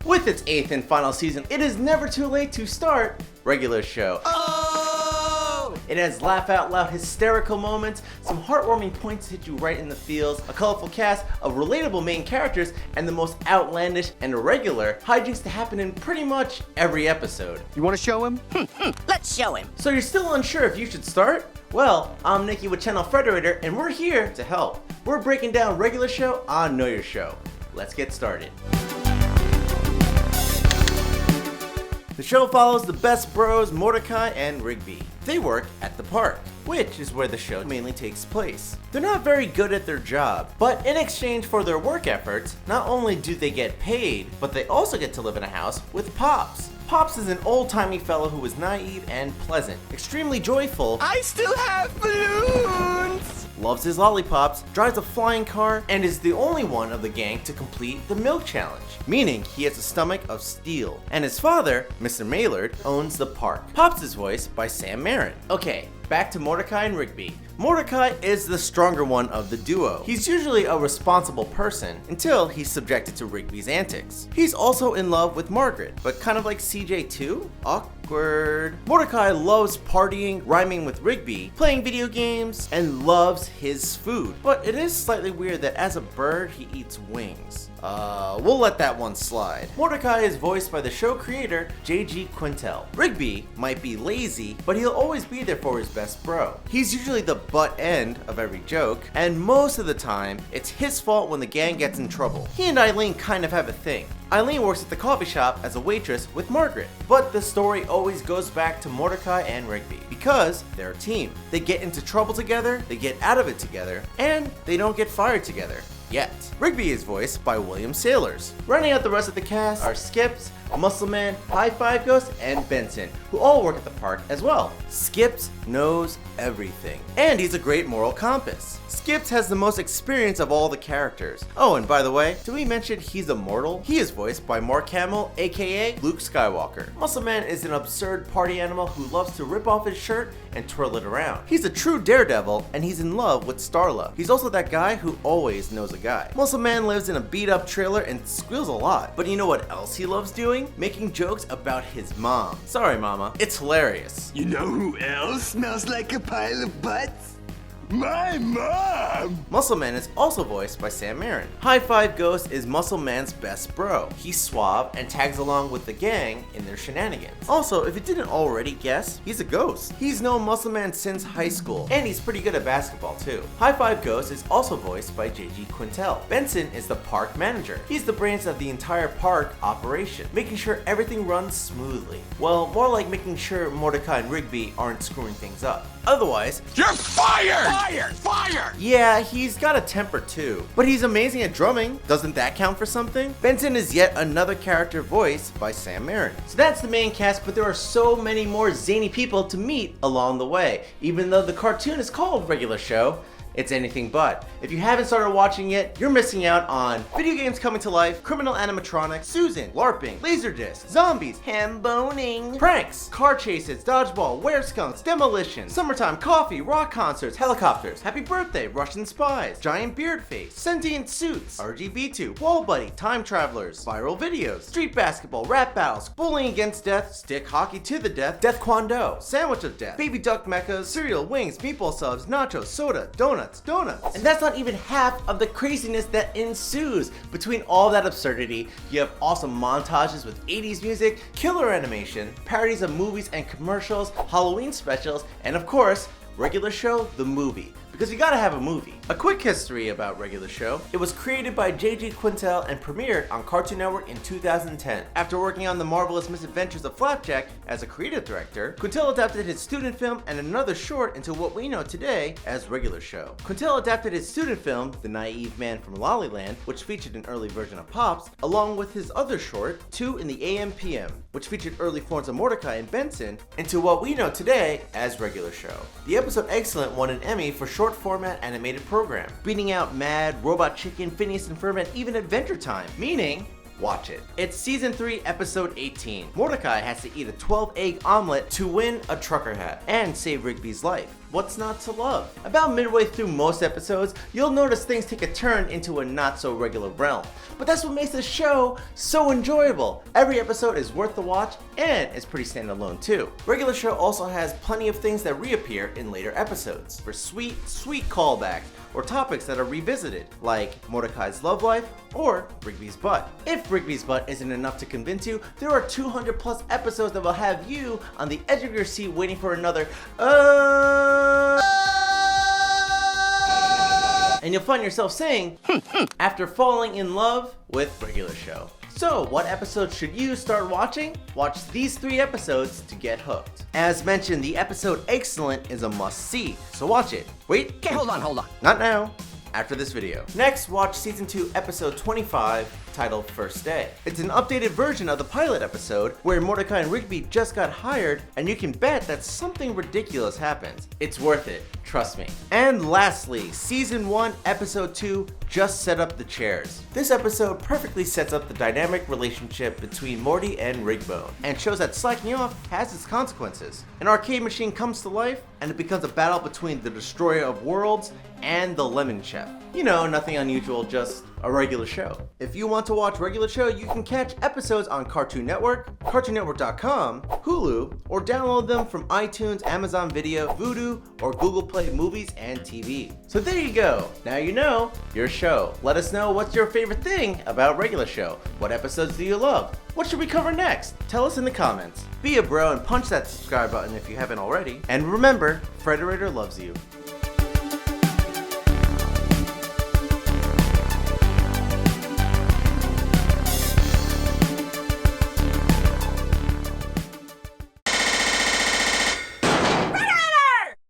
With its 8th and final season, it is never too late to start Regular Show. It has laugh out loud hysterical moments, some heartwarming points hit you right in the feels, a colorful cast of relatable main characters, and the most outlandish and irregular hijinks to happen in pretty much every episode. You want to show him? Let's show him. So you're still unsure if you should start? Well, I'm Nikki with ChannelFrederator, and we're here to help. We're breaking down Regular Show on Know Your Show. Let's get started. The show follows the best bros, Mordecai and Rigby. They work at the park, which is where the show mainly takes place. They're not very good at their job, but in exchange for their work efforts, not only do they get paid, but they also get to live in a house with Pops. Pops is an old-timey fellow who is naive and pleasant, extremely joyful. I still have balloons! Loves his lollipops, drives a flying car, and is the only one of the gang to complete the milk challenge, meaning he has a stomach of steel. And his father, Mr. Maylard, owns the park. Pops is voiced by Sam Marin. Okay, back to Mordecai and Rigby. Mordecai is the stronger one of the duo. He's usually a responsible person until he's subjected to Rigby's antics. He's also in love with Margaret, but kind of like CJ too? Awkward. Mordecai loves partying, rhyming with Rigby, playing video games, and loves his food. But it is slightly weird that as a bird, he eats wings. We'll let that one slide. Mordecai is voiced by the show creator, J.G. Quintel. Rigby might be lazy, but he'll always be there for his best bro. He's usually the butt end of every joke, and most of the time, it's his fault when the gang gets in trouble. He and Eileen kind of have a thing. Eileen works at the coffee shop as a waitress with Margaret, but the story always goes back to Mordecai and Rigby because they're a team. They get into trouble together, they get out of it together, and they don't get fired together. Yet. Rigby is voiced by William Sailors. Running out the rest of the cast are Skips, Muscle Man, High Five Ghost, and Benson, who all work at the park as well. Skips knows everything, and he's a great moral compass. Skips has the most experience of all the characters. Oh, and by the way, did we mention he's immortal? He is voiced by Mark Hamill, aka Luke Skywalker. Muscle Man is an absurd party animal who loves to rip off his shirt and twirl it around. He's a true daredevil, and he's in love with Starla. He's also that guy who always knows a guy. Muscle Man lives in a beat-up trailer and squeals a lot, but you know what else he loves doing? Making jokes about his mom. Sorry, mama. It's hilarious. You know who else smells like a pile of butts? My mom! Muscle Man is also voiced by Sam Marin. High Five Ghost is Muscle Man's best bro. He's suave and tags along with the gang in their shenanigans. Also, if you didn't already guess, he's a ghost. He's known Muscle Man since high school, and he's pretty good at basketball too. High Five Ghost is also voiced by J.G. Quintel. Benson is the park manager. He's the brains of the entire park operation, making sure everything runs smoothly. Well, more like making sure Mordecai and Rigby aren't screwing things up. Otherwise, you're fired! Fired! Yeah, he's got a temper too, but he's amazing at drumming. Doesn't that count for something? Benson is yet another character voiced by Sam Marin. So that's the main cast, but there are so many more zany people to meet along the way. Even though the cartoon is called Regular Show, it's anything but. If you haven't started watching yet, you're missing out on video games coming to life, criminal animatronics, Susan, LARPing, Laserdisc, zombies, ham-boning, pranks, car chases, dodgeball, were-skunks, demolition, summertime coffee, rock concerts, helicopters, happy birthday, Russian spies, giant beard face, sentient suits, RGB2, wall buddy, time travelers, viral videos, street basketball, rap battles, bowling against death, stick hockey to the death, death kwando, sandwich of death, baby duck mechas, cereal, wings, meatball subs, nachos, soda, donuts. And that's not even half of the craziness that ensues. Between all that absurdity, you have awesome montages with 80s music, killer animation, parodies of movies and commercials, Halloween specials, and of course, Regular Show, the movie. Because you gotta have a movie. A quick history about Regular Show. It was created by J.G. Quintel and premiered on Cartoon Network in 2010. After working on The Marvelous Misadventures of Flapjack as a creative director, Quintel adapted his student film and another short into what we know today as Regular Show. Quintel adapted his student film, The Naive Man from Lollyland, which featured an early version of Pops, along with his other short, 2 in the AM/PM, which featured early forms of Mordecai and Benson, into what we know today as Regular Show. The episode Excellent won an Emmy for short format animated program, beating out Mad, Robot Chicken, Phineas and Ferb, and even Adventure Time, meaning watch it. It's season 3, episode 18. Mordecai has to eat a 12-egg omelet to win a trucker hat and save Rigby's life. what's not to love? About midway through most episodes, you'll notice things take a turn into a not so regular realm. But that's what makes this show so enjoyable. Every episode is worth the watch and is pretty standalone too. Regular Show also has plenty of things that reappear in later episodes for sweet callbacks or topics that are revisited, like Mordecai's love life or Rigby's butt. If Rigby's butt isn't enough to convince you, there are 200 plus episodes that will have you on the edge of your seat waiting for another and you'll find yourself saying after falling in love with Regular Show. So, what episodes should you start watching? Watch these 3 episodes to get hooked. As mentioned, the episode Excellent is a must-see, so watch it. Wait, Okay, hold on. not now. After this video. Next, watch Season 2, Episode 25, titled First Day. It's an updated version of the pilot episode where Mordecai and Rigby just got hired, and you can bet that something ridiculous happens. It's worth it, trust me. And lastly, Season 1, Episode 2, Just Set Up the Chairs. This episode perfectly sets up the dynamic relationship between Morty and Rigbone, and shows that slacking off has its consequences. An arcade machine comes to life, and it becomes a battle between the Destroyer of Worlds and the Lemon Chef. You know, nothing unusual, just a regular show. If you want to watch Regular Show, you can catch episodes on Cartoon Network, CartoonNetwork.com, Hulu, or download them from iTunes, Amazon Video, Vudu, or Google Play Movies and TV. So there you go. Now you know your show. Let us know what's your favorite thing about Regular Show. What episodes do you love? What should we cover next? Tell us in the comments. Be a bro and punch that subscribe button if you haven't already. And remember, Frederator loves you.